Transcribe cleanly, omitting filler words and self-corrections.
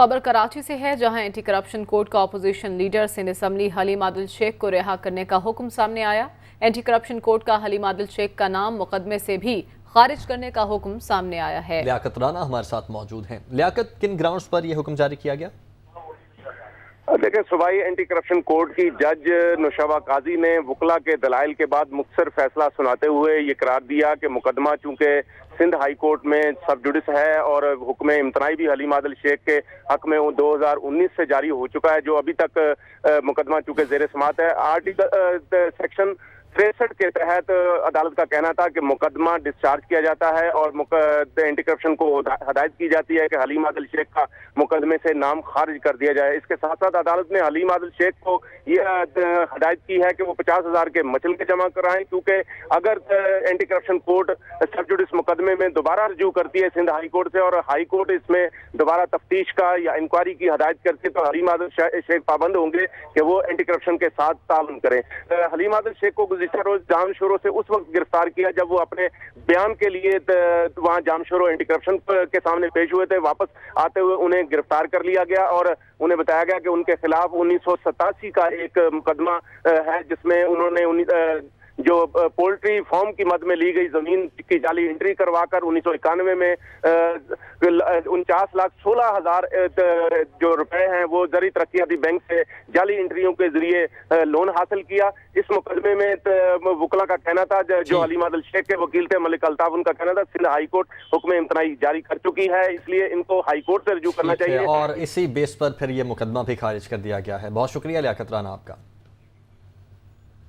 खबर कराची से है, जहां एंटी करप्शन कोर्ट का opposition leader Sindh assembly Haleem Adil Sheikh को रिहा करने का हुक्म सामने आया। एंटी करप्शन कोर्ट का हलीम आदिल शेख का नाम मुकदमे से भी खारिज करने का हुक्म सामने आया है। लियाकत राना हमारे साथ मौजूद हैं। लियाकत, किन ग्राउंड्स पर यह हुक्म जारी किया गया? देखिए, सूबाई एंटी करप्शन कोर्ट की जज नुशवा काजी ने वकला के दलाइल के बाद मुख्तसर फैसला सुनाते हुए ये करार दिया कि मुकदमा चूंकि सिंध हाई कोर्ट में सब जुडिस है और हुक्म इम्तनाई भी हलीम आदिल शेख के हक में 2019 से जारी हो चुका है, जो अभी तक मुकदमा चूंकि जेर समात है। आर्टिकल सेक्शन 63 के तहत अदालत का कहना था कि मुकदमा डिस्चार्ज किया जाता है और एंटी करप्शन को हदायत की जाती है कि हलीम आदिल शेख का मुकदमे से नाम खारिज कर दिया जाए। इसके साथ साथ अदालत ने हलीम आदिल शेख को यह हदायत की है कि वो 50,000 के मचलके जमा कराएं, क्योंकि अगर एंटी करप्शन कोर्ट सब जुडिस मुकदमे में दोबारा रजू करती है सिंध हाई कोर्ट से और हाई कोर्ट इसमें दोबारा तफ्तीश का या इंक्वायरी की हदायत करती है, तो हलीम आदिल शेख पाबंद होंगे कि वो एंटी करप्शन के साथ ताउन करें। हलीम आदिल शेख को गुज़िश्ता रोज जामशोरों से उस वक्त गिरफ्तार किया जब वो अपने बयान के लिए वहां जामशोरों एंटी करप्शन के सामने पेश हुए थे। वापस आते हुए उन्हें गिरफ्तार कर लिया गया और उन्हें बताया गया कि उनके खिलाफ 1987 का एक मुकदमा है, जिसमें उन्होंने जो पोल्ट्री फार्म की मद में ली गई जमीन की जाली एंट्री करवाकर 1991 में 49,16,000 जो रुपए हैं वो जरी तरक्याती बैंक से जाली एंट्रियों के जरिए लोन हासिल किया। इस मुकदमे में वकला का कहना था, जो हलीम आदिल शेख के वकील थे मलिक अल्ताफ, उनका कहना था सिंध हाई कोर्ट हुक्म इम्तनाई जारी कर चुकी है, इसलिए इनको हाई कोर्ट से रजू करना चाहिए और इसी बेस पर फिर ये मुकदमा भी खारिज कर दिया गया है। बहुत शुक्रिया लियाकत राना आपका।